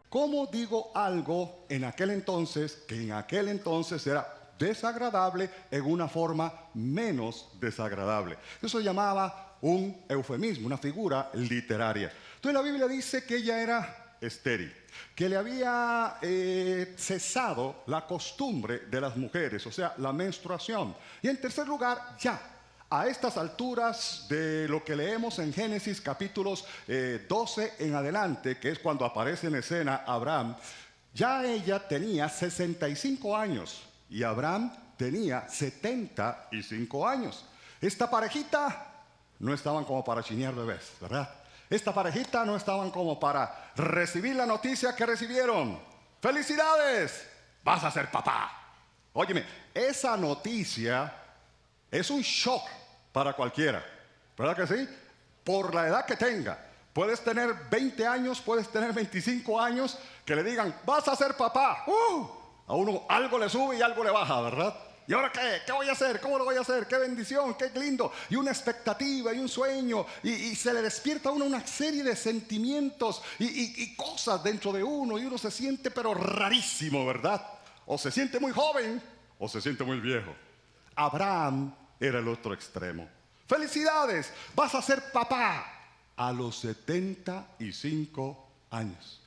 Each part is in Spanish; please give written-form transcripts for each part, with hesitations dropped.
¿Cómo digo algo en aquel entonces que en aquel entonces era desagradable en una forma menos desagradable? Eso se llamaba un eufemismo, una figura literaria. Entonces la Biblia dice que ella era estéril, que le había cesado la costumbre de las mujeres, o sea, la menstruación. Y en tercer lugar, ya a estas alturas de lo que leemos en Génesis capítulos 12 en adelante, que es cuando aparece en escena Abraham, ya ella tenía 65 años y Abraham tenía 75 años. Esta parejita no estaban como para chinear bebés, ¿verdad? Esta parejita no estaban como para recibir la noticia que recibieron. ¡Felicidades! Vas a ser papá. Óyeme, esa noticia es un shock para cualquiera, ¿verdad que sí? Por la edad que tenga. Puedes tener 20 años, puedes tener 25 años, que le digan, vas a ser papá. A uno algo le sube y algo le baja, ¿verdad? ¿Y ahora qué? ¿Qué voy a hacer? ¿Cómo lo voy a hacer? ¡Qué bendición! ¡Qué lindo! Y una expectativa y un sueño. Y se le despierta a uno una serie de sentimientos y cosas dentro de uno. Y uno se siente pero rarísimo, ¿verdad? O se siente muy joven o se siente muy viejo. Abraham era el otro extremo. ¡Felicidades! Vas a ser papá a los 75 años.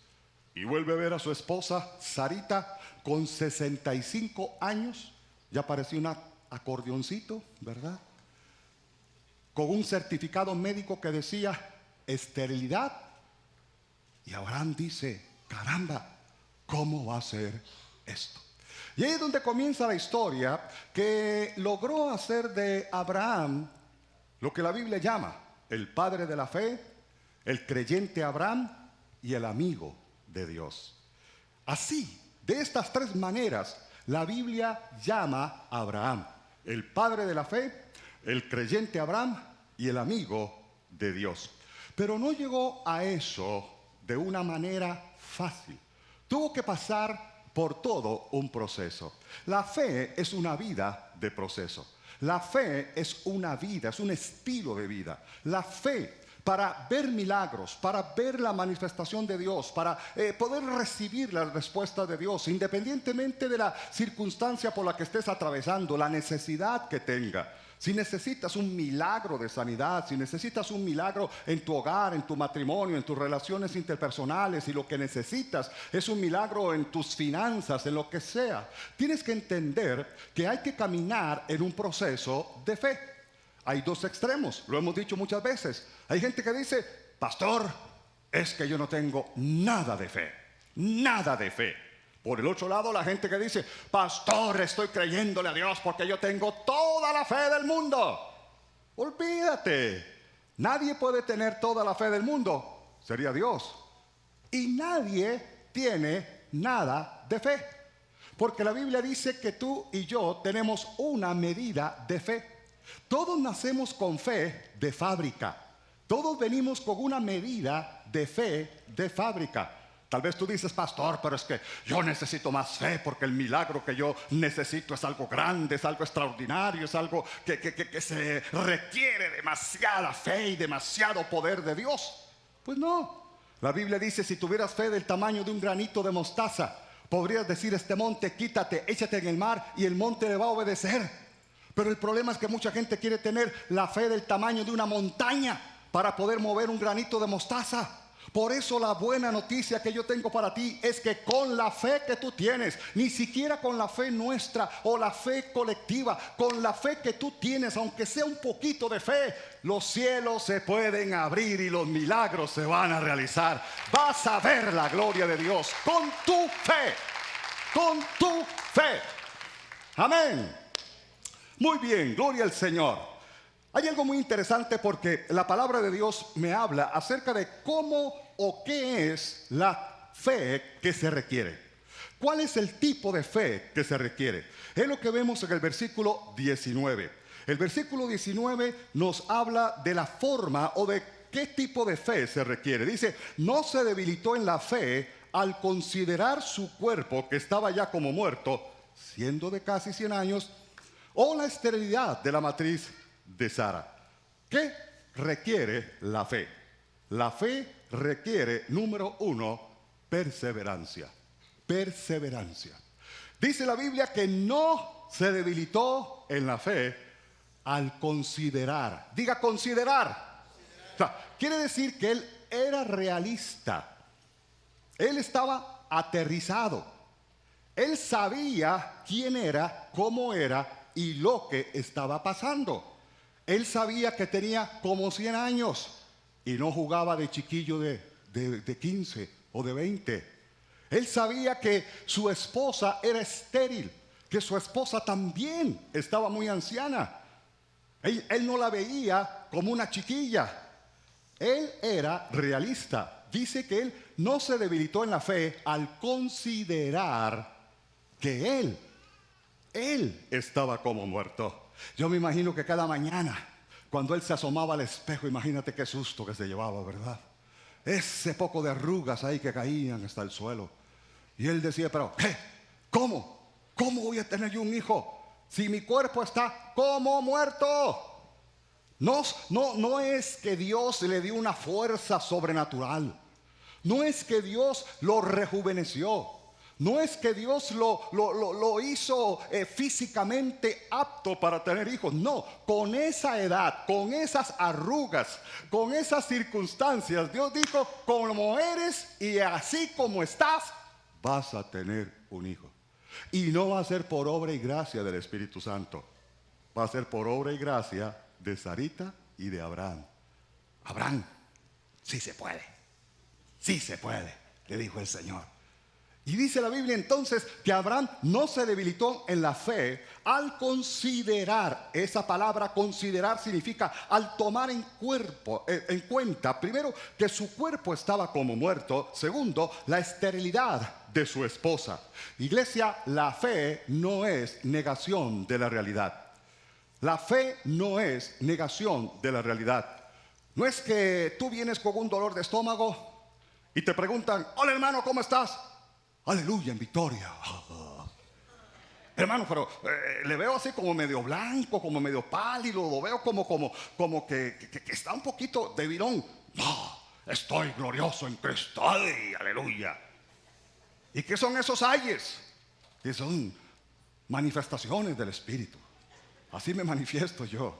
Y vuelve a ver a su esposa, Sarita, con 65 años. Ya parecía un acordeoncito, ¿verdad? Con un certificado médico que decía esterilidad. Y Abraham dice, caramba, ¿cómo va a ser esto? Y ahí es donde comienza la historia que logró hacer de Abraham lo que la Biblia llama el padre de la fe, el creyente Abraham y el amigo de Dios. Así, de estas tres maneras, la Biblia llama a Abraham el padre de la fe, el creyente Abraham y el amigo de Dios. Pero no llegó a eso de una manera fácil. Tuvo que pasar por todo un proceso. La fe es una vida de proceso. La fe es una vida, es un estilo de vida. La fe para ver milagros, para ver la manifestación de Dios, para poder recibir la respuesta de Dios, independientemente de la circunstancia por la que estés atravesando, la necesidad que tenga. Si necesitas un milagro de sanidad, si necesitas un milagro en tu hogar, en tu matrimonio, en tus relaciones interpersonales, y lo que necesitas es un milagro en tus finanzas, en lo que sea, tienes que entender que hay que caminar en un proceso de fe. Hay dos extremos, lo hemos dicho muchas veces. Hay gente que dice, pastor, es que yo no tengo nada de fe, nada de fe. Por el otro lado, la gente que dice, pastor, estoy creyéndole a Dios porque yo tengo toda la fe del mundo. Olvídate, nadie puede tener toda la fe del mundo, sería Dios. Y nadie tiene nada de fe, porque la Biblia dice que tú y yo tenemos una medida de fe. Todos nacemos con fe de fábrica, todos venimos con una medida de fe de fábrica. Tal vez tú dices, pastor, pero es que yo necesito más fe porque el milagro que yo necesito es algo grande, es algo extraordinario, es algo que se requiere demasiada fe y demasiado poder de Dios. Pues no. La Biblia dice, si tuvieras fe del tamaño de un granito de mostaza, podrías decir a este monte, quítate, échate en el mar y el monte le va a obedecer. Pero el problema es que mucha gente quiere tener la fe del tamaño de una montaña para poder mover un granito de mostaza. Por eso la buena noticia que yo tengo para ti es que con la fe que tú tienes, ni siquiera con la fe nuestra o la fe colectiva, con la fe que tú tienes, aunque sea un poquito de fe, los cielos se pueden abrir y los milagros se van a realizar. Vas a ver la gloria de Dios con tu fe, con tu fe. Amén. Muy bien, gloria al Señor. Hay algo muy interesante porque la palabra de Dios me habla acerca de cómo o qué es la fe que se requiere. ¿Cuál es el tipo de fe que se requiere? Es lo que vemos en el versículo 19. El versículo 19 nos habla de la forma o de qué tipo de fe se requiere. Dice, no se debilitó en la fe al considerar su cuerpo que estaba ya como muerto, siendo de casi 100 años, o la esterilidad de la matriz de Sara. ¿Qué requiere la fe? La fe requiere, número uno, perseverancia. Perseverancia. Dice la Biblia que no se debilitó en la fe al considerar. Diga considerar. O sea, quiere decir que él era realista. Él estaba aterrizado. Él sabía quién era, cómo era y lo que estaba pasando. Él sabía que tenía como 100 años y no jugaba de chiquillo de 15 o de 20. Él sabía que su esposa era estéril, que su esposa también estaba muy anciana. Él no la veía como una chiquilla. Él era realista. Dice que él no se debilitó en la fe al considerar que él estaba como muerto. Yo me imagino que cada mañana, cuando él se asomaba al espejo, imagínate qué susto que se llevaba, ¿verdad? Ese poco de arrugas ahí que caían hasta el suelo. Y él decía, pero ¿qué? ¿Cómo? ¿Cómo voy a tener yo un hijo si mi cuerpo está como muerto? No es que Dios le dio una fuerza sobrenatural. No es que Dios lo rejuveneció. No es que Dios lo hizo físicamente apto para tener hijos. No, con esa edad, con esas arrugas, con esas circunstancias, Dios dijo, como eres y así como estás, vas a tener un hijo. Y no va a ser por obra y gracia del Espíritu Santo. Va a ser por obra y gracia de Sarita y de Abraham. Abraham, sí se puede. Sí se puede, le dijo el Señor. Y dice la Biblia entonces que Abraham no se debilitó en la fe al considerar. Esa palabra considerar significa al tomar en cuenta, primero, que su cuerpo estaba como muerto. Segundo, la esterilidad de su esposa. Iglesia, la fe no es negación de la realidad. La fe no es negación de la realidad. No es que tú vienes con un dolor de estómago y te preguntan, hola hermano, ¿cómo estás? Aleluya, en victoria. Hermano, pero le veo así como medio blanco, como medio pálido, lo veo como que está un poquito debilón. No, estoy glorioso en Cristo. ¡Ay, aleluya! ¿Y qué son esos ayes? Que son manifestaciones del Espíritu. Así me manifiesto yo.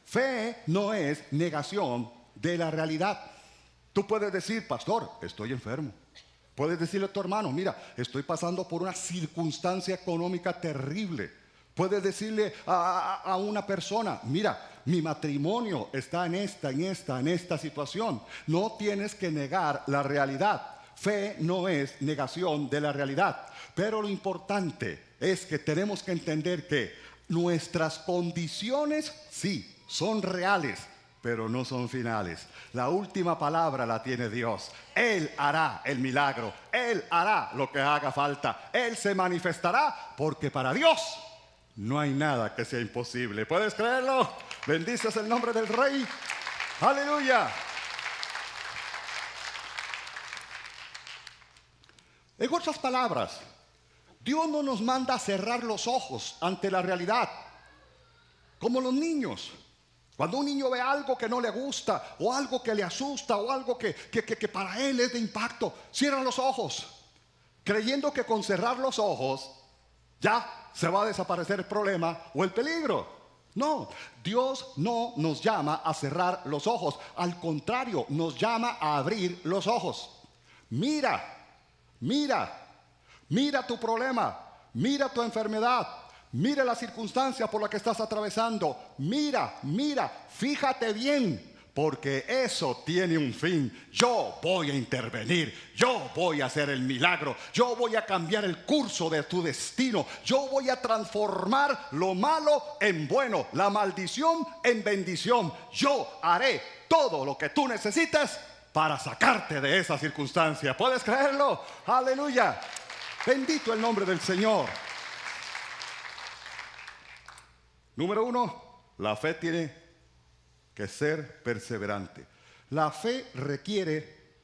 Fe no es negación de la realidad. Tú puedes decir, pastor, estoy enfermo. Puedes decirle a tu hermano, mira, estoy pasando por una circunstancia económica terrible. Puedes decirle a una persona, mira, mi matrimonio está en esta situación. No tienes que negar la realidad. Fe no es negación de la realidad. Pero lo importante es que tenemos que entender que nuestras condiciones, sí, son reales, pero no son finales. La última palabra la tiene Dios. Él hará el milagro. Él hará lo que haga falta. Él se manifestará porque para Dios no hay nada que sea imposible. ¿Puedes creerlo? Bendices el nombre del Rey. Aleluya. En otras palabras, Dios no nos manda a cerrar los ojos ante la realidad, como los niños. Cuando un niño ve algo que no le gusta, o algo que le asusta, o algo que para él es de impacto, cierra los ojos, creyendo que con cerrar los ojos ya se va a desaparecer el problema o el peligro. No, Dios no nos llama a cerrar los ojos, al contrario, nos llama a abrir los ojos. Mira tu problema, mira tu enfermedad, mira la circunstancia por la que estás atravesando. Mira, fíjate bien, porque eso tiene un fin. Yo voy a intervenir, yo voy a hacer el milagro, yo voy a cambiar el curso de tu destino, yo voy a transformar lo malo en bueno, la maldición en bendición. Yo haré todo lo que tú necesitas para sacarte de esa circunstancia. ¿Puedes creerlo? Aleluya. Bendito el nombre del Señor. Número 1, la fe tiene que ser perseverante. La fe requiere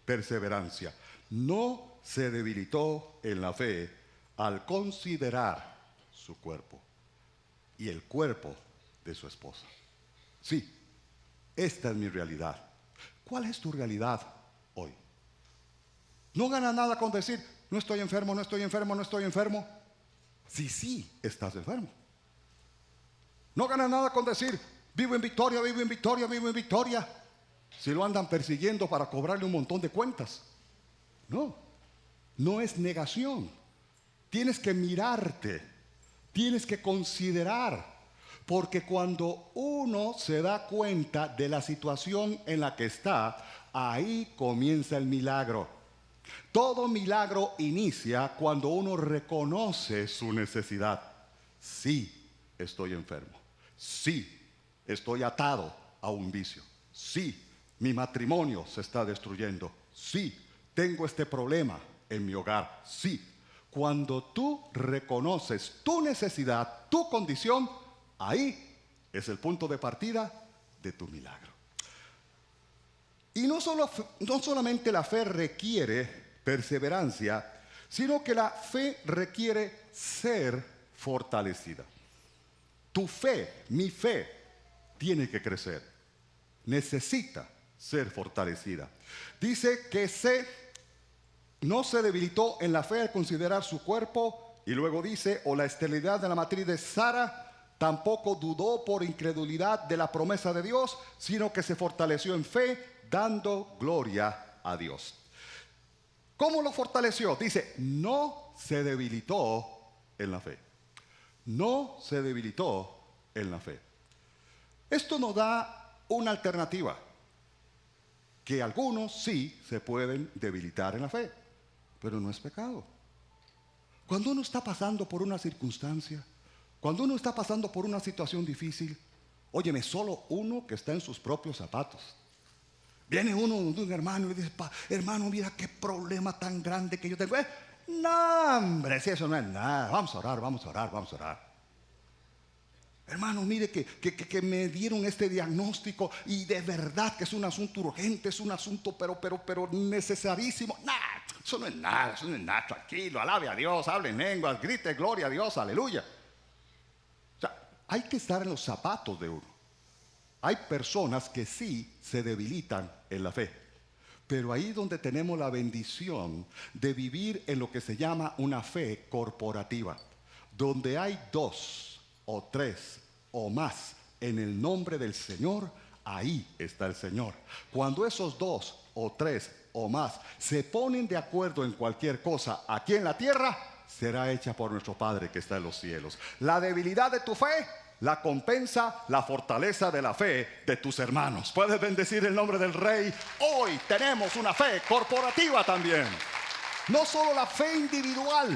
perseverancia. No se debilitó en la fe al considerar su cuerpo y el cuerpo de su esposa. Sí, esta es mi realidad. ¿Cuál es tu realidad hoy? No ganas nada con decir, no estoy enfermo, no estoy enfermo, no estoy enfermo. Sí, estás enfermo. No ganas nada con decir, vivo en victoria, vivo en victoria, vivo en victoria, si lo andan persiguiendo para cobrarle un montón de cuentas. No es negación. Tienes que mirarte, tienes que considerar, porque cuando uno se da cuenta de la situación en la que está, ahí comienza el milagro. Todo milagro inicia cuando uno reconoce su necesidad. Sí, estoy enfermo. Sí, estoy atado a un vicio. Sí, mi matrimonio se está destruyendo. Sí, tengo este problema en mi hogar. Sí, cuando tú reconoces tu necesidad, tu condición, ahí es el punto de partida de tu milagro. Y no solamente la fe requiere perseverancia, sino que la fe requiere ser fortalecida. Tu fe, mi fe, tiene que crecer. Necesita ser fortalecida. Dice que no se debilitó en la fe al considerar su cuerpo, y luego dice, o la esterilidad de la matriz de Sara, tampoco dudó por incredulidad de la promesa de Dios, sino que se fortaleció en fe, dando gloria a Dios. ¿Cómo lo fortaleció? Dice, no se debilitó en la fe. No se debilitó en la fe. Esto nos da una alternativa, que algunos sí se pueden debilitar en la fe, pero no es pecado. Cuando uno está pasando por una circunstancia, cuando uno está pasando por una situación difícil, óyeme, solo uno que está en sus propios zapatos. Viene uno de un hermano y dice, hermano, mira qué problema tan grande que yo tengo. No, hombre, si eso no es nada. Vamos a orar, vamos a orar, vamos a orar. Hermano, mire que me dieron este diagnóstico y de verdad que es un asunto urgente, es un asunto pero necesarísimo. Nah, eso no es nada, tranquilo, alabe a Dios, hable en lenguas, grite gloria a Dios, aleluya. O sea, hay que estar en los zapatos de uno. Hay personas que sí se debilitan en la fe, pero ahí donde tenemos la bendición de vivir en lo que se llama una fe corporativa, donde hay 2 o 3 o más en el nombre del Señor, ahí está el Señor. Cuando esos 2 o 3 o más se ponen de acuerdo en cualquier cosa aquí en la tierra, será hecha por nuestro Padre que está en los cielos. La debilidad de tu fe la compensa la fortaleza de la fe de tus hermanos. Puedes bendecir el nombre del Rey. Hoy tenemos una fe corporativa también. No solo la fe individual,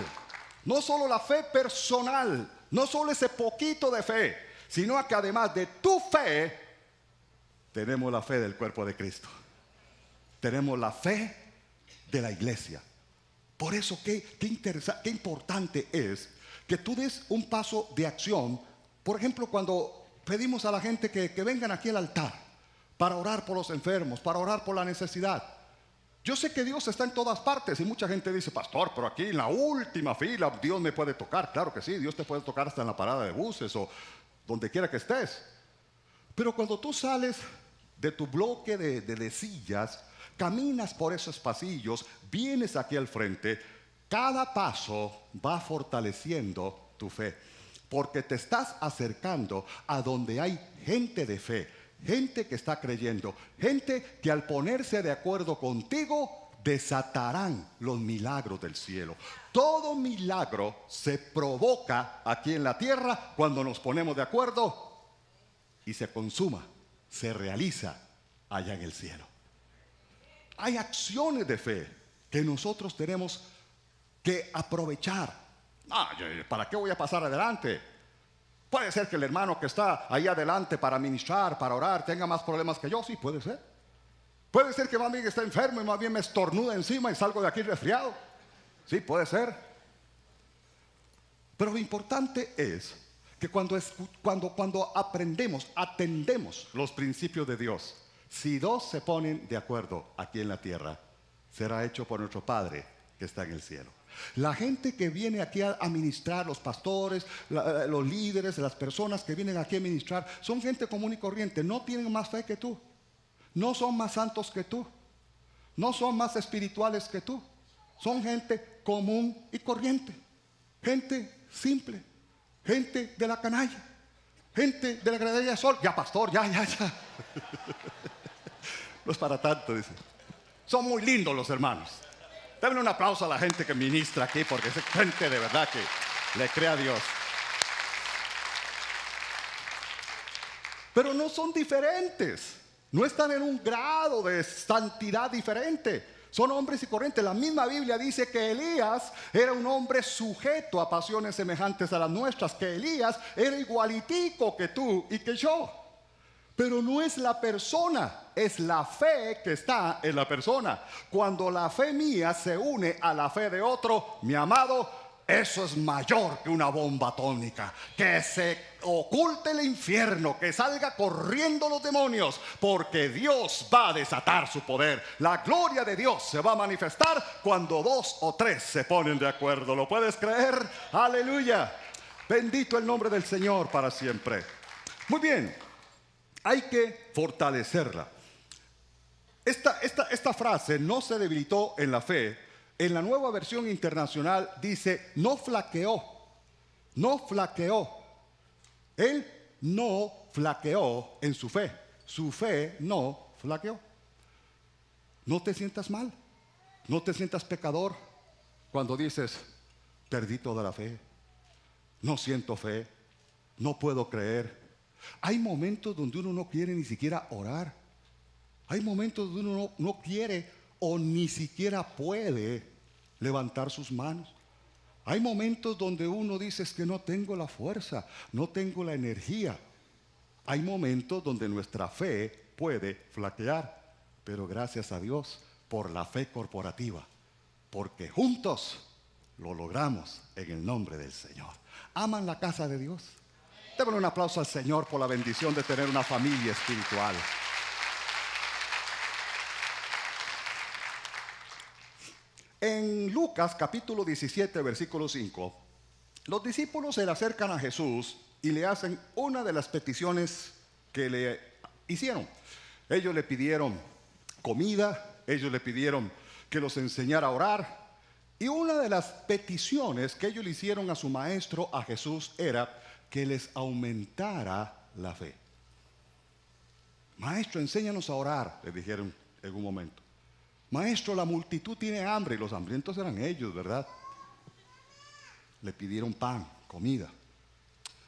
no solo la fe personal, no solo ese poquito de fe, sino que además de tu fe, tenemos la fe del cuerpo de Cristo. Tenemos la fe de la iglesia. Por eso qué importante es que tú des un paso de acción. Por ejemplo, cuando pedimos a la gente que vengan aquí al altar para orar por los enfermos, para orar por la necesidad. Yo sé que Dios está en todas partes y mucha gente dice, pastor, pero aquí en la última fila Dios me puede tocar. Claro que sí, Dios te puede tocar hasta en la parada de buses o donde quiera que estés. Pero cuando tú sales de tu bloque de sillas, caminas por esos pasillos, vienes aquí al frente, cada paso va fortaleciendo tu fe. Porque te estás acercando a donde hay gente de fe, gente que está creyendo, gente que al ponerse de acuerdo contigo desatarán los milagros del cielo. Todo milagro se provoca aquí en la tierra cuando nos ponemos de acuerdo y se consuma, se realiza allá en el cielo. Hay acciones de fe que nosotros tenemos que aprovechar. ¿Para qué voy a pasar adelante? Puede ser que el hermano que está ahí adelante para ministrar, para orar, tenga más problemas que yo. Sí, puede ser. Puede ser que más bien esté enfermo y más bien me estornuda encima y salgo de aquí resfriado. Sí, puede ser. Pero lo importante es que cuando aprendemos, atendemos los principios de Dios, si 2 se ponen de acuerdo aquí en la tierra, será hecho por nuestro Padre que está en el cielo. La gente que viene aquí a ministrar, los pastores, los líderes, las personas que vienen aquí a ministrar, son gente común y corriente, no tienen más fe que tú, no son más santos que tú, no son más espirituales que tú. son gente común y corriente, gente simple, gente de la canalla, gente de la gradería de sol. Ya, pastor, ya. No es para tanto, dice. Son muy lindos los hermanos. Denle un aplauso a la gente que ministra aquí, porque es gente de verdad que le cree a Dios. Pero no son diferentes, no están en un grado de santidad diferente. Son hombres y corrientes. La misma Biblia dice que Elías era un hombre sujeto a pasiones semejantes a las nuestras, que Elías era igualitico que tú y que yo. Pero no es la persona, es la fe que está en la persona. Cuando la fe mía se une a la fe de otro, mi amado, eso es mayor que una bomba atómica. Que se oculte el infierno, que salga corriendo los demonios, porque Dios va a desatar su poder. La gloria de Dios se va a manifestar cuando 2 o 3 se ponen de acuerdo. ¿Lo puedes creer? Aleluya. Bendito el nombre del Señor para siempre. Muy bien, hay que fortalecerla. Esta frase no se debilitó en la fe. En la Nueva Versión Internacional dice, no flaqueó. No flaqueó. Él no flaqueó en su fe. Su fe no flaqueó. No te sientas mal. No te sientas pecador cuando dices, perdí toda la fe. No siento fe. No puedo creer. Hay momentos donde uno no quiere ni siquiera orar. Hay momentos donde uno no quiere o ni siquiera puede levantar sus manos. Hay momentos donde uno dice, es que no tengo la fuerza, no tengo la energía. Hay momentos donde nuestra fe puede flaquear, pero gracias a Dios por la fe corporativa, porque juntos lo logramos en el nombre del Señor. ¿Aman la casa de Dios? Démosle un aplauso al Señor por la bendición de tener una familia espiritual. En Lucas capítulo 17, versículo 5, los discípulos se le acercan a Jesús y le hacen una de las peticiones que le hicieron. Ellos le pidieron comida, ellos le pidieron que los enseñara a orar. Y una de las peticiones que ellos le hicieron a su maestro, a Jesús, era que les aumentara la fe. Maestro, enséñanos a orar, le dijeron en un momento. Maestro, la multitud tiene hambre, y los hambrientos eran ellos, ¿verdad? Le pidieron pan, comida.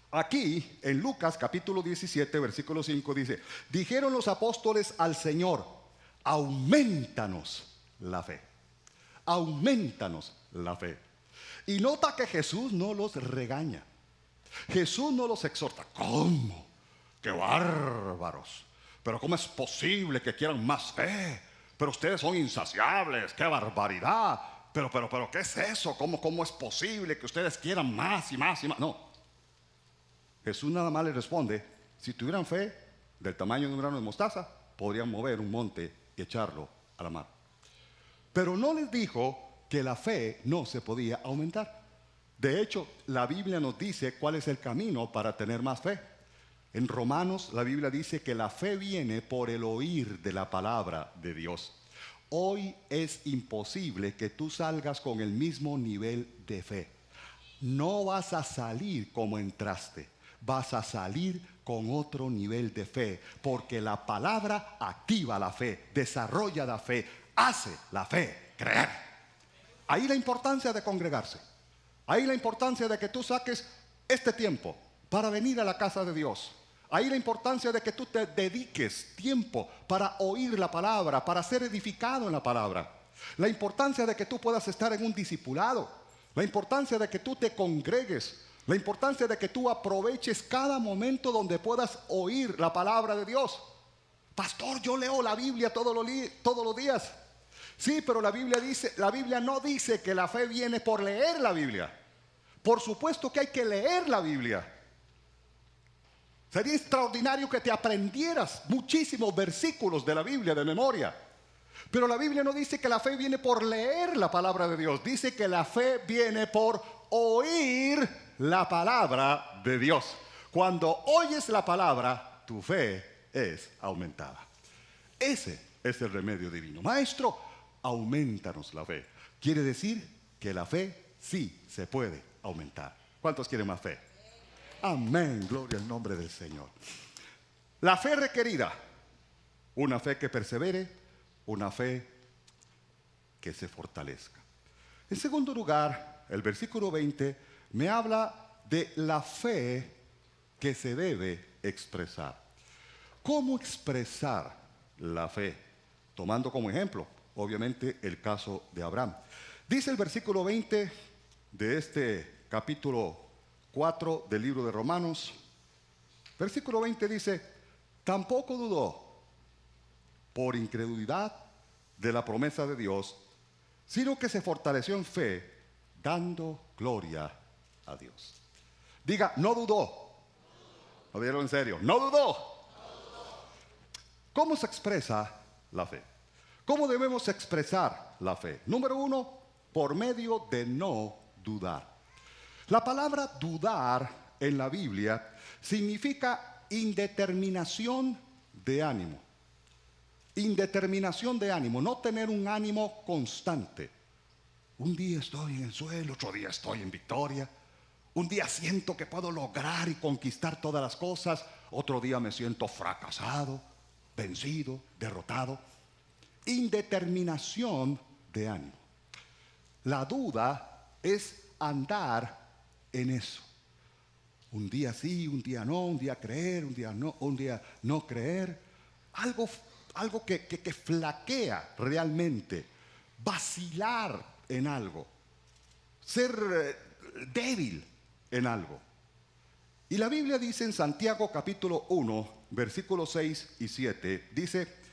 Aquí, en Lucas capítulo 17, versículo 5, dice, dijeron los apóstoles al Señor, aumentanos la fe. Aumentanos la fe. Y nota que Jesús no los regaña. Jesús no los exhorta. ¿Cómo? ¡Qué bárbaros! Pero ¿cómo es posible que quieran más fe? Pero ustedes son insaciables, ¡qué barbaridad! Pero, ¿qué es eso? ¿Cómo es posible que ustedes quieran más y más y más? No. Jesús nada más les responde, si tuvieran fe del tamaño de un grano de mostaza, podrían mover un monte y echarlo a la mar. Pero no les dijo que la fe no se podía aumentar. De hecho, la Biblia nos dice cuál es el camino para tener más fe. En Romanos la Biblia dice que la fe viene por el oír de la palabra de Dios. Hoy es imposible que tú salgas con el mismo nivel de fe. No vas a salir como entraste, vas a salir con otro nivel de fe, porque la palabra activa la fe, desarrolla la fe, hace la fe creer. Ahí la importancia de congregarse. Ahí la importancia de que tú saques este tiempo para venir a la casa de Dios. Ahí la importancia de que tú te dediques tiempo para oír la palabra, para ser edificado en la palabra. La importancia de que tú puedas estar en un discipulado. La importancia de que tú te congregues. La importancia de que tú aproveches cada momento donde puedas oír la palabra de Dios. Pastor, yo leo la Biblia todos los días. Sí, pero la Biblia no dice que la fe viene por leer la Biblia. Por supuesto que hay que leer la Biblia. Sería extraordinario que te aprendieras muchísimos versículos de la Biblia de memoria. Pero la Biblia no dice que la fe viene por leer la palabra de Dios. Dice que la fe viene por oír la palabra de Dios. Cuando oyes la palabra, tu fe es aumentada. Ese es el remedio divino. Maestro, aumentanos la fe. Quiere decir que la fe sí se puede aumentar. ¿Cuántos quieren más fe? Amén, gloria al nombre del Señor. La fe requerida, una fe que persevere, una fe que se fortalezca. En segundo lugar, el versículo 20 me habla de la fe que se debe expresar. ¿Cómo expresar la fe? Tomando como ejemplo, obviamente, el caso de Abraham. Dice el versículo 20 de este capítulo 4 del libro de Romanos. Versículo 20 dice: tampoco dudó por incredulidad de la promesa de Dios, sino que se fortaleció en fe, dando gloria a Dios. Diga, no dudó. ¿Lo dieron en serio? No dudó. ¿Cómo se expresa la fe? ¿Cómo debemos expresar la fe? Número uno, por medio de no dudar. La palabra dudar en la Biblia significa indeterminación de ánimo. Indeterminación de ánimo, no tener un ánimo constante. Un día estoy en el suelo, otro día estoy en victoria. Un día siento que puedo lograr y conquistar todas las cosas, otro día me siento fracasado, vencido, derrotado. Indeterminación de ánimo. La duda es andar en eso. Un día sí, un día no, un día creer, un día no creer. Algo que flaquea realmente. Vacilar en algo. Ser débil en algo. Y la Biblia dice en Santiago capítulo 1, versículos 6 y 7, dice: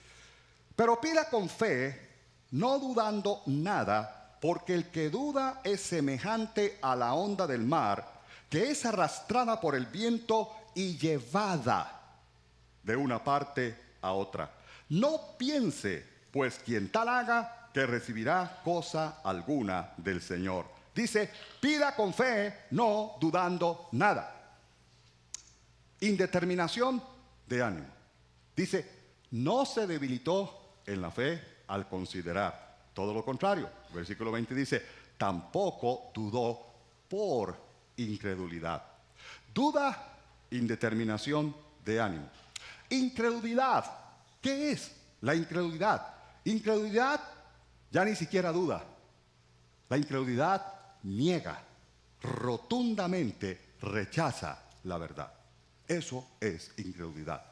pero pida con fe, no dudando nada, porque el que duda es semejante a la onda del mar, que es arrastrada por el viento y llevada de una parte a otra. No piense, pues quien tal haga, que recibirá cosa alguna del Señor. Dice, pida con fe, no dudando nada. Indeterminación de ánimo. Dice, no se debilitó en la fe al considerar. Todo lo contrario. Versículo 20 dice, tampoco dudó por incredulidad. Duda, indeterminación de ánimo. Incredulidad. ¿Qué es la incredulidad? Incredulidad ya ni siquiera duda. La incredulidad niega, rotundamente rechaza la verdad. Eso es incredulidad.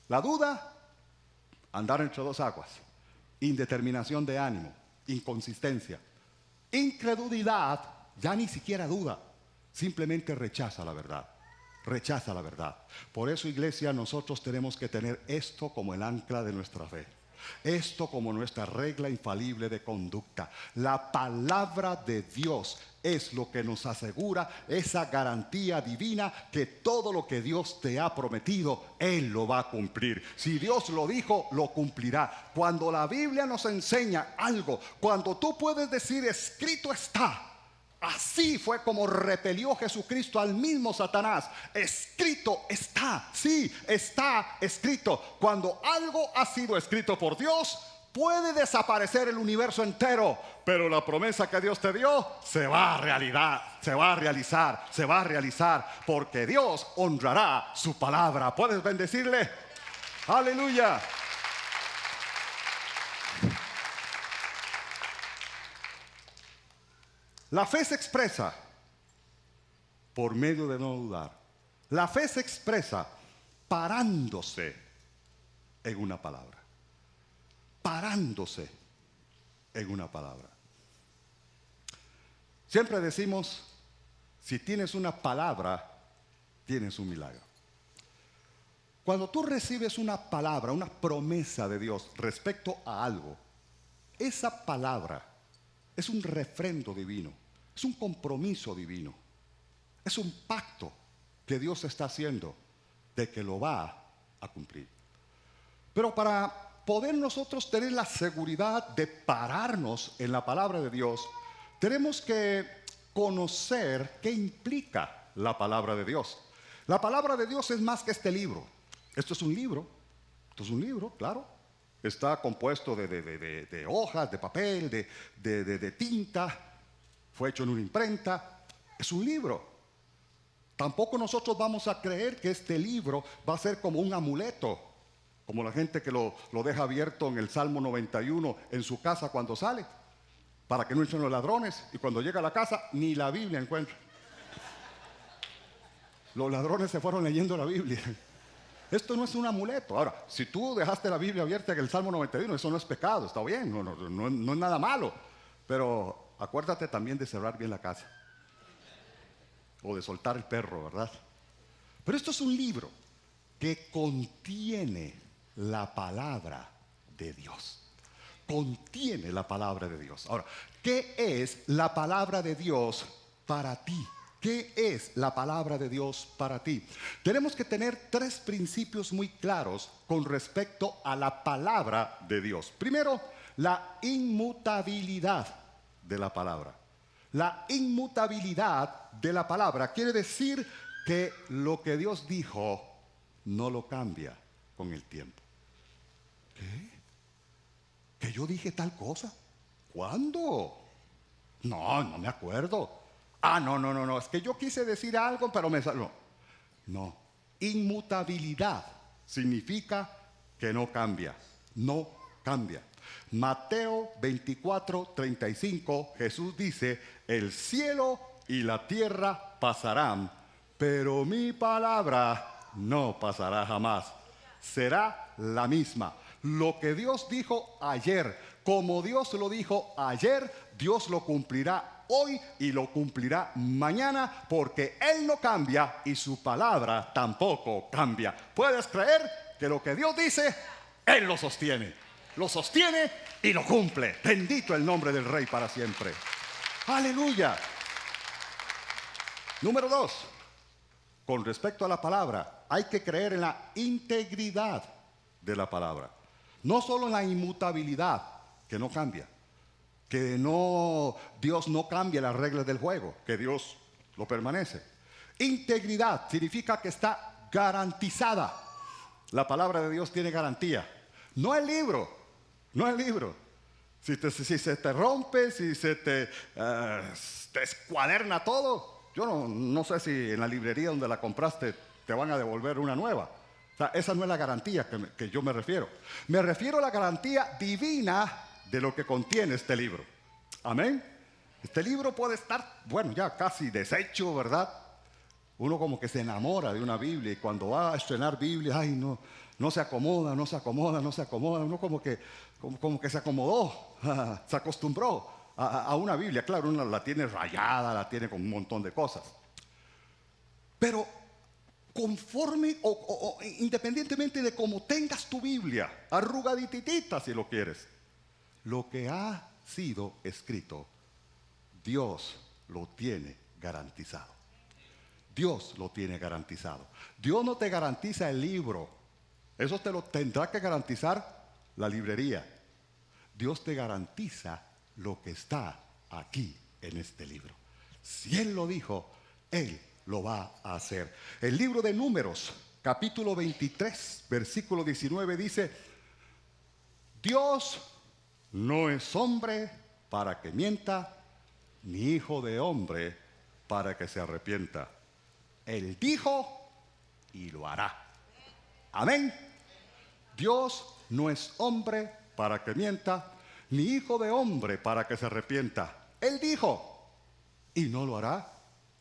La duda, andar entre dos aguas. Indeterminación de ánimo, inconsistencia. Incredulidad, ya ni siquiera duda, simplemente rechaza la verdad. Rechaza la verdad. Por eso, iglesia, nosotros tenemos que tener esto como el ancla de nuestra fe. Esto como nuestra regla infalible de conducta. La palabra de Dios es lo que nos asegura esa garantía divina que todo lo que Dios te ha prometido, Él lo va a cumplir. Si Dios lo dijo, lo cumplirá. Cuando la Biblia nos enseña algo, cuando tú puedes decir escrito está, así fue como repelió Jesucristo al mismo Satanás. Escrito está, sí, está escrito. Cuando algo ha sido escrito por Dios, puede desaparecer el universo entero, pero la promesa que Dios te dio se va a realizar, porque Dios honrará su palabra. ¿Puedes bendecirle? Aleluya. La fe se expresa por medio de no dudar. La fe se expresa parándose en una palabra. Parándose en una palabra. Siempre decimos, si tienes una palabra, tienes un milagro. Cuando tú recibes una palabra, una promesa de Dios respecto a algo, esa palabra es un refrendo divino, es un compromiso divino, es un pacto que Dios está haciendo de que lo va a cumplir. Pero para poder nosotros tener la seguridad de pararnos en la palabra de Dios, tenemos que conocer qué implica la palabra de Dios. La palabra de Dios es más que este libro. Esto es un libro, claro, Está compuesto de hojas, de papel, de tinta. Fue hecho en una imprenta. Es un libro. Tampoco nosotros vamos a creer que este libro va a ser como un amuleto, como la gente que lo deja abierto en el Salmo 91 en su casa cuando sale, para que no entren los ladrones, y cuando llega a la casa ni la Biblia encuentra. Los ladrones se fueron leyendo la Biblia. Esto no es un amuleto. Ahora, si tú dejaste la Biblia abierta en el Salmo 91, eso no es pecado, está bien, no es nada malo. Pero acuérdate también de cerrar bien la casa. O de soltar el perro, ¿verdad? Pero esto es un libro que contiene la palabra de Dios. Contiene la palabra de Dios. Ahora, ¿qué es la palabra de Dios para ti? ¿Qué es la palabra de Dios para ti? Tenemos que tener tres principios muy claros con respecto a la palabra de Dios. Primero, la inmutabilidad de la palabra. La inmutabilidad de la palabra quiere decir que lo que Dios dijo no lo cambia con el tiempo. ¿Qué? ¿Que yo dije tal cosa? ¿Cuándo? No me acuerdo. No, es que yo quise decir algo, pero me salió. No, inmutabilidad significa que no cambia, no cambia. Mateo 24:35, Jesús dice, el cielo y la tierra pasarán, pero mi palabra no pasará jamás. Será la misma. Lo que Dios dijo ayer, como Dios lo dijo ayer, Dios lo cumplirá hoy y lo cumplirá mañana, porque Él no cambia y su palabra tampoco cambia. ¿Puedes creer que lo que Dios dice, Él lo sostiene? Lo sostiene y lo cumple. Bendito el nombre del Rey para siempre. Aleluya. Número 2. Con respecto a la palabra, hay que creer en la integridad de la palabra. No solo en la inmutabilidad, que no cambia. Que Dios no cambia las reglas del juego, que Dios lo permanece. Integridad significa que está garantizada. La palabra de Dios tiene garantía. No el libro. Si se te rompe, si se te escuaderna todo, yo no sé si en la librería donde la compraste te van a devolver una nueva. O sea, esa no es la garantía que yo me refiero. Me refiero a la garantía divina de lo que contiene este libro. Amén. Este libro puede estar, ya casi deshecho, ¿verdad? Uno como que se enamora de una Biblia, y cuando va a estrenar Biblia, no se acomoda. Uno como que se acomodó, se acostumbró a una Biblia. Claro, uno la tiene rayada, la tiene con un montón de cosas. Pero conforme o independientemente de cómo tengas tu Biblia, arrugaditita si lo quieres, lo que ha sido escrito, Dios lo tiene garantizado. Dios lo tiene garantizado. Dios no te garantiza el libro. Eso te lo tendrá que garantizar la librería. Dios te garantiza lo que está aquí en este libro. Si Él lo dijo, Él lo va a hacer. El libro de Números, capítulo 23, versículo 19 dice, Dios no es hombre para que mienta, ni hijo de hombre para que se arrepienta. Él dijo y lo hará. Amén. Dios no es hombre para que mienta, ni hijo de hombre para que se arrepienta. Él dijo y no lo hará.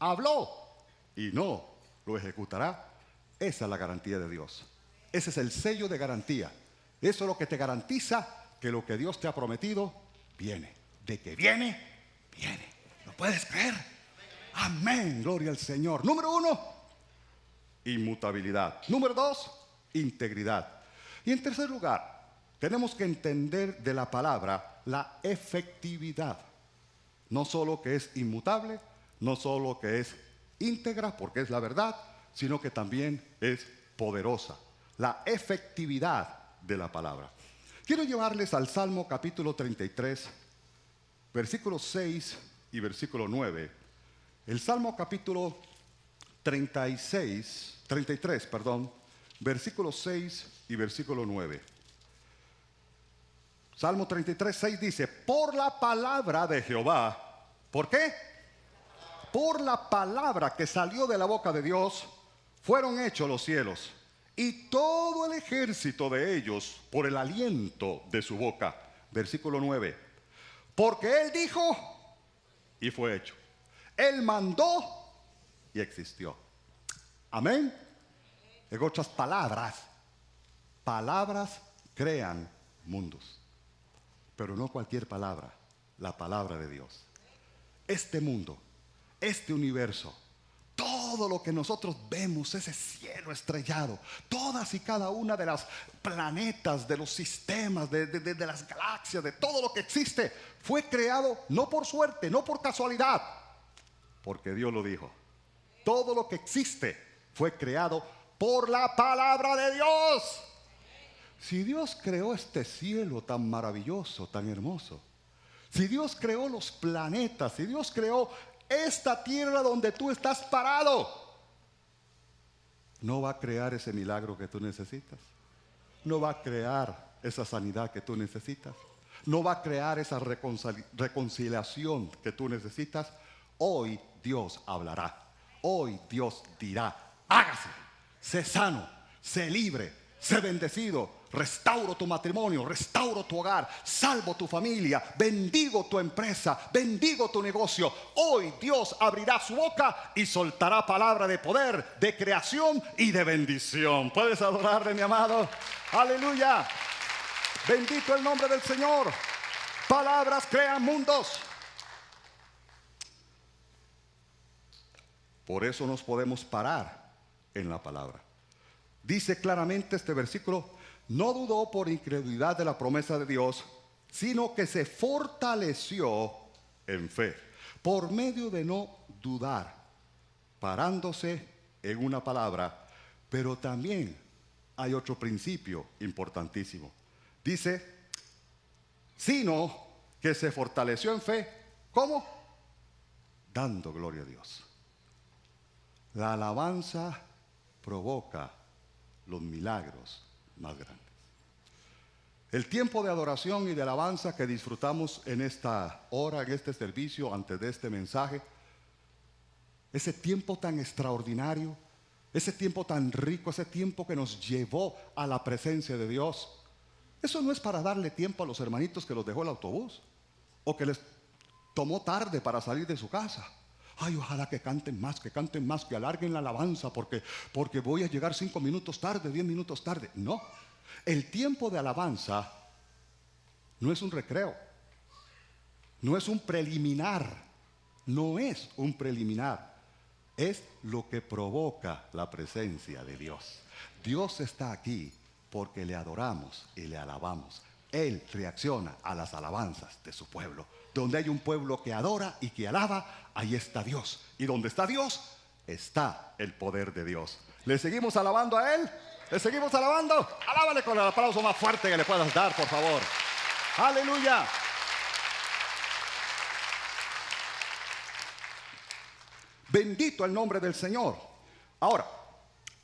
Habló y no lo ejecutará. Esa es la garantía de Dios. Ese es el sello de garantía. Eso es lo que te garantiza que lo que Dios te ha prometido viene. De que viene, viene. ¿Lo puedes creer? Amén, gloria al Señor. Número 1, inmutabilidad. Número 2, integridad. Y en tercer lugar, tenemos que entender de la palabra la efectividad. No solo que es inmutable, no solo que es íntegra, porque es la verdad, sino que también es poderosa. La efectividad de la palabra. Quiero llevarles al Salmo capítulo 33, versículos 6 y versículo 9. El Salmo capítulo 33, versículo 6 y versículo 9. Salmo 33, 6 dice, por la palabra de Jehová. ¿Por qué? Por la palabra que salió de la boca de Dios, fueron hechos los cielos, y todo el ejército de ellos por el aliento de su boca. Versículo 9. Porque Él dijo, y fue hecho. Él mandó, y existió. Amén. En otras palabras, palabras crean mundos. Pero no cualquier palabra, la palabra de Dios. Este mundo, este universo, todo lo que nosotros vemos, ese cielo estrellado, todas y cada una de las planetas, de los sistemas, de las galaxias, de todo lo que existe, fue creado no por suerte, no por casualidad, porque Dios lo dijo. Todo lo que existe fue creado por la palabra de Dios. Si Dios creó este cielo tan maravilloso, tan hermoso, si Dios creó los planetas, si Dios creó esta tierra donde tú estás parado, ¿no va a crear ese milagro que tú necesitas? ¿No va a crear esa sanidad que tú necesitas? ¿No va a crear esa reconciliación que tú necesitas? Hoy Dios hablará. Hoy Dios dirá, hágase, sé sano, sé libre, sé bendecido. Restauro tu matrimonio, restauro tu hogar, salvo tu familia, bendigo tu empresa, bendigo tu negocio. Hoy Dios abrirá su boca y soltará palabra de poder, de creación y de bendición. ¿Puedes adorarle, mi amado? Aleluya. Bendito el nombre del Señor. Palabras crean mundos. Por eso nos podemos parar en la palabra. Dice claramente este versículo: no dudó por incredulidad de la promesa de Dios, sino que se fortaleció en fe, por medio de no dudar, parándose en una palabra. Pero también hay otro principio importantísimo. Dice, sino que se fortaleció en fe. ¿Cómo? Dando gloria a Dios. La alabanza provoca los milagros más grandes. El tiempo de adoración y de alabanza que disfrutamos en esta hora, en este servicio, antes de este mensaje, ese tiempo tan extraordinario, ese tiempo tan rico, ese tiempo que nos llevó a la presencia de Dios, eso no es para darle tiempo a los hermanitos que los dejó el autobús o que les tomó tarde para salir de su casa. Ay, ojalá que canten más, que alarguen la alabanza porque voy a llegar 5 minutos tarde, 10 minutos tarde. No, el tiempo de alabanza no es un recreo, no es un preliminar, no es un preliminar, es lo que provoca la presencia de Dios. Dios está aquí porque le adoramos y le alabamos. Él reacciona a las alabanzas de su pueblo. Donde hay un pueblo que adora y que alaba, ahí está Dios. Y donde está Dios, está el poder de Dios. ¿Le seguimos alabando a Él? ¿Le seguimos alabando? Alábale con el aplauso más fuerte que le puedas dar, por favor. ¡Aleluya! Bendito el nombre del Señor. Ahora,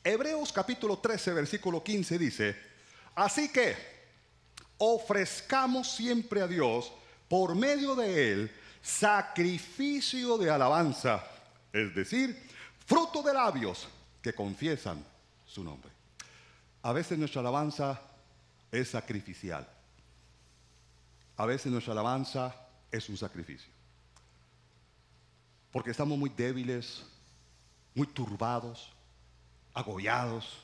Hebreos capítulo 13, versículo 15 dice, así que ofrezcamos siempre a Dios por medio de Él sacrificio de alabanza, es decir, fruto de labios que confiesan su nombre. A veces nuestra alabanza es sacrificial. A veces nuestra alabanza es un sacrificio. Porque estamos muy débiles, muy turbados, agobiados,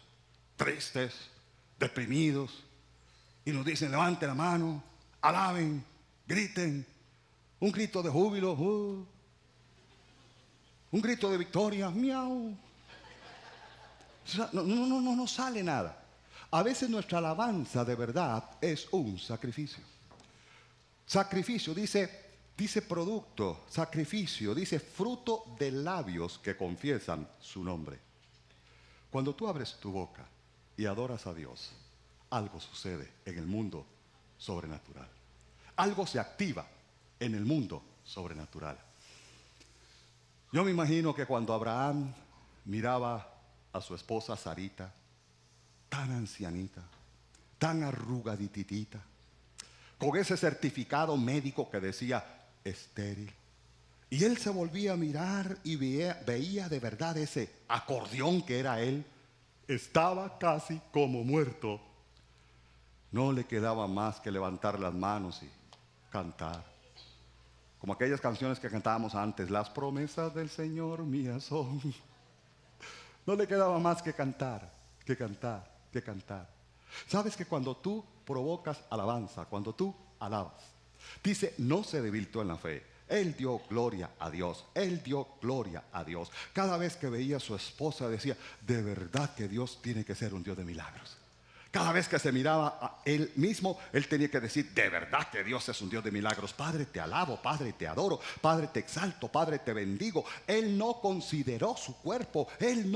tristes, deprimidos. Y nos dicen, levante la mano, alaben, griten, un grito de júbilo, un grito de victoria, miau. No sale nada. A veces nuestra alabanza de verdad es un sacrificio. Sacrificio, dice producto, sacrificio, dice fruto de labios que confiesan su nombre. Cuando tú abres tu boca y adoras a Dios, algo sucede en el mundo sobrenatural. Algo se activa en el mundo sobrenatural. Yo me imagino que cuando Abraham miraba a su esposa Sarita, tan ancianita, tan arrugaditita, con ese certificado médico que decía estéril. Y él se volvía a mirar y veía de verdad ese acordeón que era él. Estaba casi como muerto. No le quedaba más que levantar las manos y cantar. Como aquellas canciones que cantábamos antes, las promesas del Señor mías son. No le quedaba más que cantar, que cantar, que cantar. ¿Sabes que cuando tú provocas alabanza, cuando tú alabas, dice, no se debilitó en la fe? Él dio gloria a Dios, él dio gloria a Dios. Cada vez que veía a su esposa decía, de verdad que Dios tiene que ser un Dios de milagros. Cada vez que se miraba a él mismo, él tenía que decir, de verdad que Dios es un Dios de milagros. Padre, te alabo, Padre, te adoro, Padre, te exalto, Padre, te bendigo. Él no consideró su cuerpo, él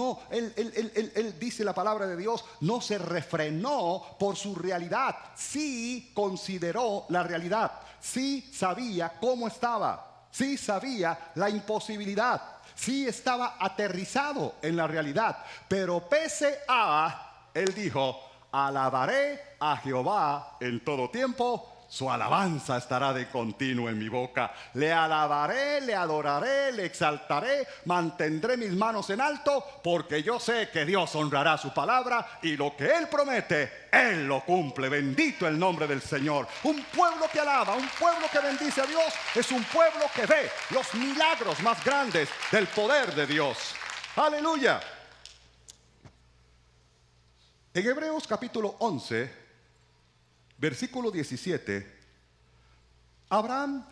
dice la palabra de Dios, no se refrenó por su realidad. Sí consideró la realidad, sí sabía cómo estaba, sí sabía la imposibilidad, sí estaba aterrizado en la realidad. Pero pese a, él dijo, alabaré a Jehová en todo tiempo, su alabanza estará de continuo en mi boca. Le alabaré, le adoraré, le exaltaré, mantendré mis manos en alto, porque yo sé que Dios honrará su palabra y lo que Él promete, Él lo cumple. Bendito el nombre del Señor. Un pueblo que alaba, un pueblo que bendice a Dios, es un pueblo que ve los milagros más grandes del poder de Dios. Aleluya. En Hebreos capítulo 11, versículo 17, Abraham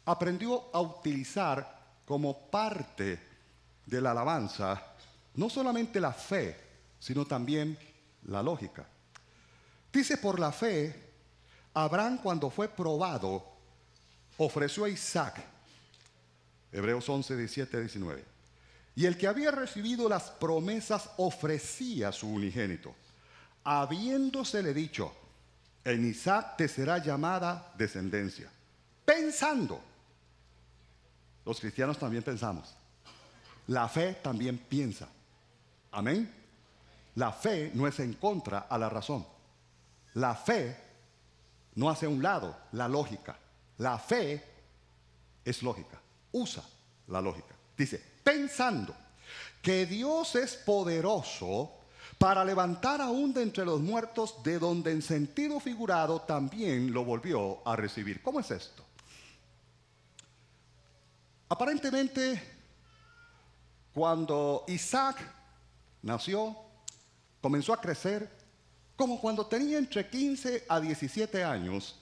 aprendió a utilizar como parte de la alabanza no solamente la fe, sino también la lógica. Dice, por la fe, Abraham, cuando fue probado, ofreció a Isaac. Hebreos 11, 17, 19. Y el que había recibido las promesas ofrecía su unigénito, habiéndosele dicho, en Isaac te será llamada descendencia. Pensando, los cristianos también pensamos, la fe también piensa. Amén. La fe no es en contra a la razón. La fe no hace a un lado la lógica. La fe es lógica, usa la lógica. Dice, pensando que Dios es poderoso para levantar aún de entre los muertos, de donde en sentido figurado también lo volvió a recibir. ¿Cómo es esto? Aparentemente, cuando Isaac nació, comenzó a crecer, como cuando tenía entre 15 a 17 años,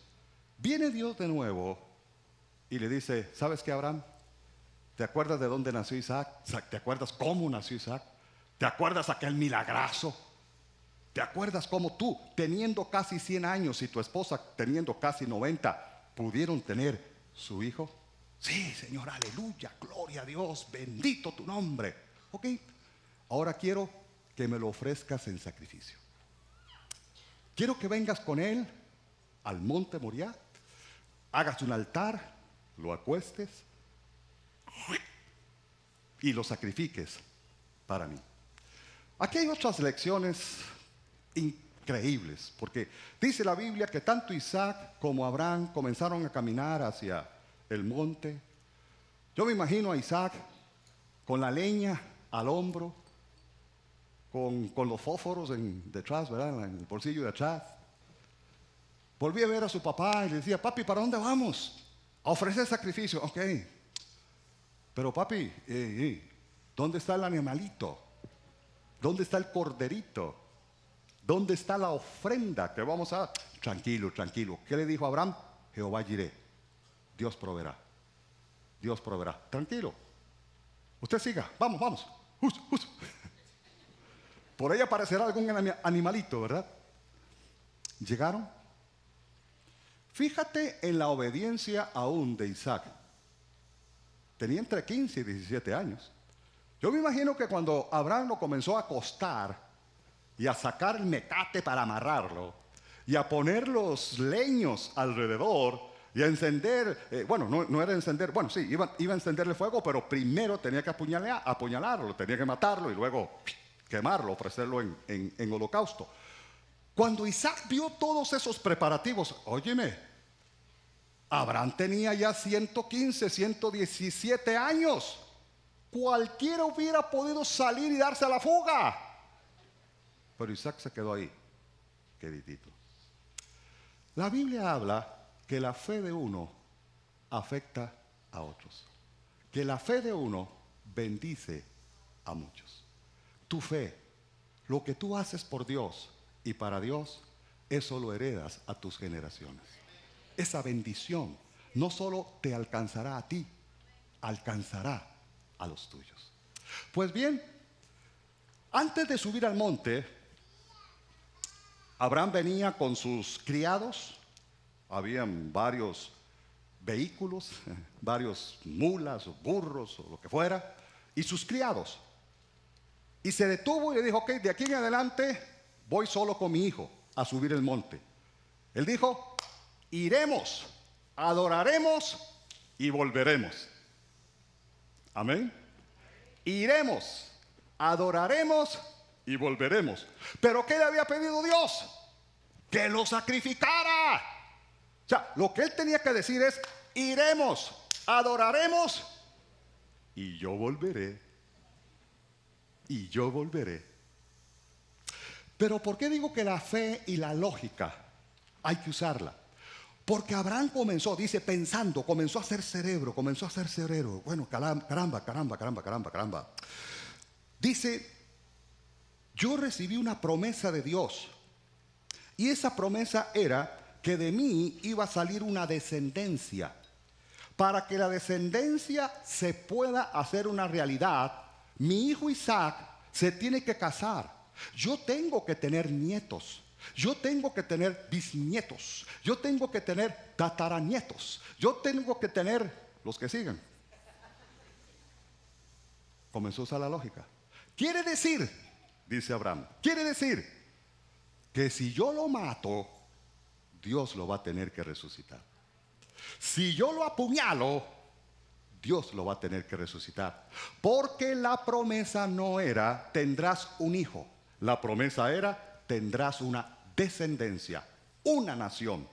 viene Dios de nuevo y le dice, ¿sabes qué, Abraham? ¿Te acuerdas de dónde nació Isaac? ¿Te acuerdas cómo nació Isaac? ¿Te acuerdas aquel milagrazo? ¿Te acuerdas cómo tú, teniendo casi 100 años y tu esposa teniendo casi 90, pudieron tener su hijo? Sí, Señor, aleluya, gloria a Dios, bendito tu nombre. Ok, ahora quiero que me lo ofrezcas en sacrificio. Quiero que vengas con él al monte Moriah, hagas un altar, lo acuestes y lo sacrifiques para mí. Aquí hay otras lecciones increíbles, porque dice la Biblia que tanto Isaac como Abraham comenzaron a caminar hacia el monte. Yo me imagino a Isaac con la leña al hombro, con los fósforos detrás, ¿verdad? En el bolsillo de atrás. Volví a ver a su papá y le decía, papi, ¿para dónde vamos? A ofrecer sacrificio. Ok, pero papi, ¿dónde está el animalito? ¿Dónde está el corderito? ¿Dónde está la ofrenda que vamos a...? Tranquilo, tranquilo. ¿Qué le dijo Abraham? Jehová Jireh, Dios proveerá. Dios proveerá. Tranquilo. Usted siga. Vamos, vamos. Justo. Por ahí aparecerá algún animalito, ¿verdad? Llegaron. Fíjate en la obediencia aún de Isaac. Tenía entre 15 y 17 años. Yo me imagino que cuando Abraham lo comenzó a acostar y a sacar el mecate para amarrarlo y a poner los leños alrededor y a encender, no era encender, bueno sí, iba a encenderle fuego, pero primero tenía que apuñalarlo, tenía que matarlo y luego quemarlo, ofrecerlo en holocausto. Cuando Isaac vio todos esos preparativos, óyeme, Abraham tenía ya 115, 117 años. Cualquiera hubiera podido salir y darse a la fuga. Pero Isaac se quedó ahí, queditito. La Biblia habla que la fe de uno afecta a otros. Que la fe de uno bendice a muchos. Tu fe, lo que tú haces por Dios y para Dios, eso lo heredas a tus generaciones. Esa bendición no solo te alcanzará a ti, alcanzará a los tuyos. Pues bien, antes de subir al monte, Abraham venía con sus criados. Habían varios vehículos, varios mulas o burros o lo que fuera, y sus criados. Y se detuvo y le dijo: ok, de aquí en adelante voy solo con mi hijo a subir el monte. Él dijo: iremos, adoraremos y volveremos. Amén. Iremos, adoraremos y volveremos. ¿Pero qué le había pedido Dios? Que lo sacrificara. O sea, lo que él tenía que decir es: iremos, adoraremos y yo volveré. Y yo volveré. Pero ¿por qué digo que la fe y la lógica hay que usarla? Porque Abraham comenzó, dice, pensando, comenzó a hacer cerebro. Bueno, caramba. Dice: yo recibí una promesa de Dios. Y esa promesa era que de mí iba a salir una descendencia. Para que la descendencia se pueda hacer una realidad, mi hijo Isaac se tiene que casar. Yo tengo que tener nietos. Yo tengo que tener bisnietos. Yo tengo que tener tataranietos. Yo tengo que tener los que sigan. Comenzó a usar la lógica. Quiere decir, dice Abraham, quiere decir que si yo lo mato, Dios lo va a tener que resucitar. Si yo lo apuñalo, Dios lo va a tener que resucitar. Porque la promesa no era tendrás un hijo. La promesa era tendrás una descendencia, una nación.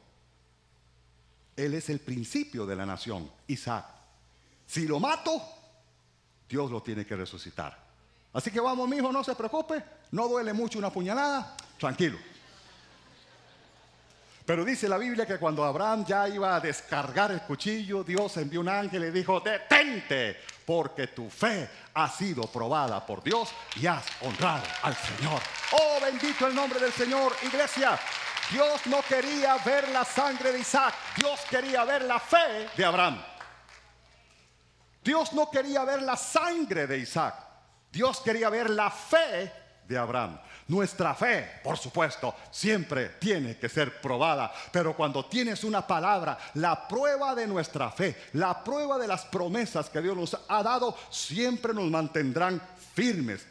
Él es el principio de la nación, Isaac. Si lo mato, Dios lo tiene que resucitar. Así que vamos, mi hijo, no se preocupe. No duele mucho una puñalada. Tranquilo. Pero dice la Biblia que cuando Abraham ya iba a descargar el cuchillo, Dios envió un ángel y le dijo: detente, porque tu fe ha sido probada por Dios y has honrado al Señor. Oh, bendito el nombre del Señor, iglesia. Dios no quería ver la sangre de Isaac, Dios quería ver la fe de Abraham. Dios no quería ver la sangre de Isaac, Dios quería ver la fe de Abraham. Nuestra fe, por supuesto, siempre tiene que ser probada. Pero cuando tienes una palabra, la prueba de nuestra fe, la prueba de las promesas que Dios nos ha dado, siempre nos mantendrán firmes.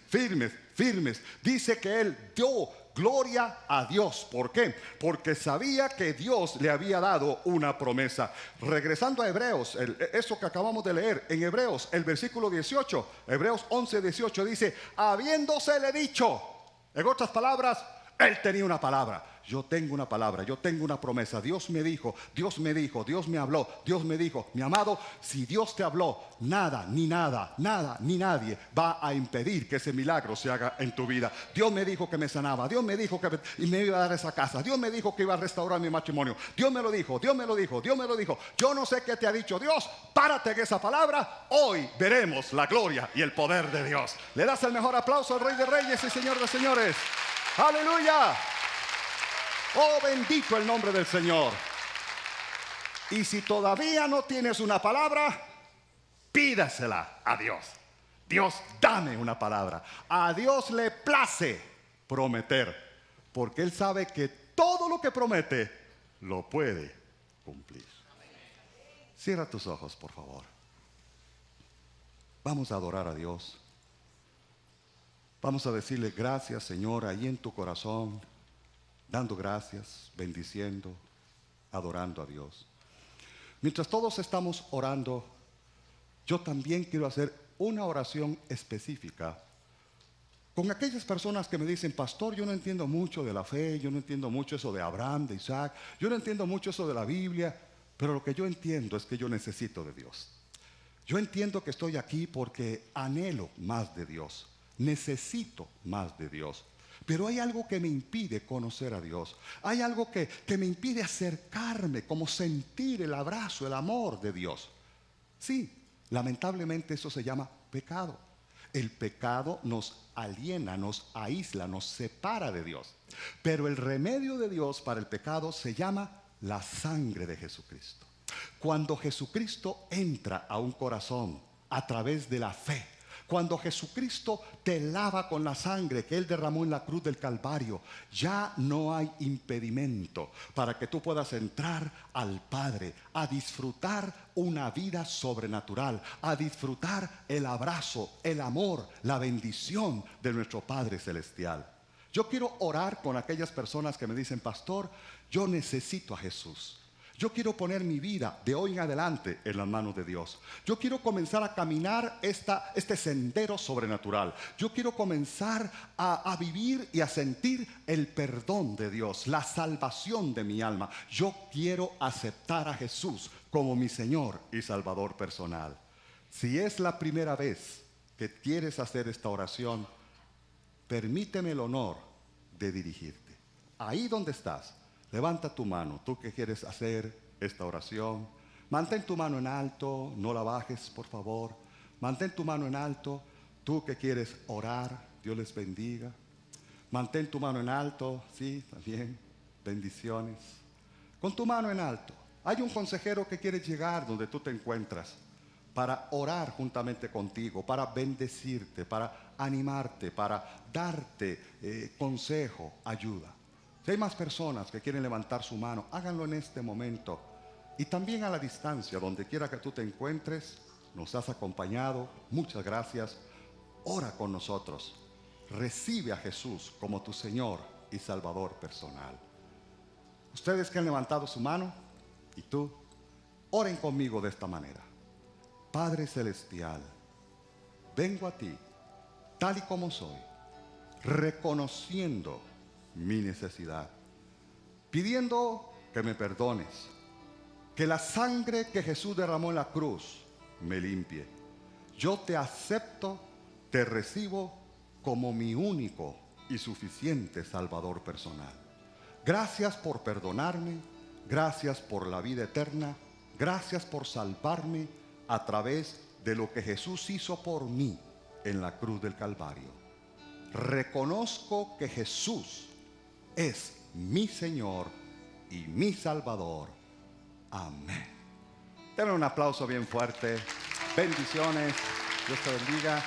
Dice que Él dio gloria a Dios. ¿Por qué? Porque sabía que Dios le había dado una promesa. Regresando a Hebreos, eso que acabamos de leer en Hebreos, el versículo 18, Hebreos 11, 18 dice: habiéndosele dicho. En otras palabras, él tenía una palabra. Yo tengo una palabra, yo tengo una promesa. Dios me dijo, Dios me habló, Dios me dijo. Mi amado, si Dios te habló, nada ni nadie va a impedir que ese milagro se haga en tu vida. Dios me dijo que me sanaba, Dios me dijo que me iba a dar esa casa, Dios me dijo que iba a restaurar mi matrimonio. Dios me lo dijo. Yo no sé qué te ha dicho Dios. Párate en esa palabra. Hoy veremos la gloria y el poder de Dios. Le das el mejor aplauso al Rey de Reyes y Señor de Señores. ¡Aleluya! Oh, bendito el nombre del Señor. Y si todavía no tienes una palabra, pídasela a Dios. Dios, dame una palabra. A Dios le place prometer, porque Él sabe que todo lo que promete lo puede cumplir. Cierra tus ojos, por favor. Vamos a adorar a Dios. Vamos a decirle gracias, Señor, ahí en tu corazón, dando gracias, bendiciendo, adorando a Dios. Mientras todos estamos orando, yo también quiero hacer una oración específica con aquellas personas que me dicen: pastor, yo no entiendo mucho de la fe, yo no entiendo mucho eso de Abraham, de Isaac, yo no entiendo mucho eso de la Biblia, Pero lo que yo entiendo es que yo necesito de Dios. Yo entiendo que estoy aquí porque anhelo más de Dios. Necesito más de Dios. Pero hay algo que me impide conocer a Dios. Hay algo que me impide acercarme, como sentir el abrazo, el amor de Dios. Sí, lamentablemente eso se llama pecado. El pecado nos aliena, nos aísla, nos separa de Dios. Pero el remedio de Dios para el pecado se llama la sangre de Jesucristo. Cuando Jesucristo entra a un corazón a través de la fe, cuando Jesucristo te lava con la sangre que Él derramó en la cruz del Calvario, ya no hay impedimento para que tú puedas entrar al Padre, a disfrutar una vida sobrenatural, a disfrutar el abrazo, el amor, la bendición de nuestro Padre Celestial. Yo quiero orar con aquellas personas que me dicen: pastor, yo necesito a Jesús. Yo quiero poner mi vida de hoy en adelante en las manos de Dios. Yo quiero comenzar a caminar este sendero sobrenatural. Yo quiero comenzar a vivir y a sentir el perdón de Dios, la salvación de mi alma. Yo quiero aceptar a Jesús como mi Señor y Salvador personal. Si es la primera vez que quieres hacer esta oración, permíteme el honor de dirigirte. Ahí donde estás, levanta tu mano, tú que quieres hacer esta oración. Mantén tu mano en alto, no la bajes, por favor. Mantén tu mano en alto, tú que quieres orar, Dios les bendiga. Mantén tu mano en alto, sí, también, bendiciones. Con tu mano en alto, hay un consejero que quiere llegar donde tú te encuentras para orar juntamente contigo, para bendecirte, para animarte, para darte consejo, ayuda. Si hay más personas que quieren levantar su mano, háganlo en este momento. Y también a la distancia, donde quiera que tú te encuentres, nos has acompañado. Muchas gracias. Ora con nosotros. Recibe a Jesús como tu Señor y Salvador personal. Ustedes que han levantado su mano, y tú, oren conmigo de esta manera. Padre Celestial, vengo a ti, tal y como soy, reconociendo mi necesidad, pidiendo que me perdones, que la sangre que Jesús derramó en la cruz me limpie. Yo te acepto, te recibo como mi único y suficiente Salvador personal. Gracias por perdonarme, gracias por la vida eterna, gracias por salvarme a través de lo que Jesús hizo por mí en la cruz del Calvario. Reconozco que Jesús es mi Señor y mi Salvador. Amén. Denle un aplauso bien fuerte. Bendiciones. Dios te bendiga.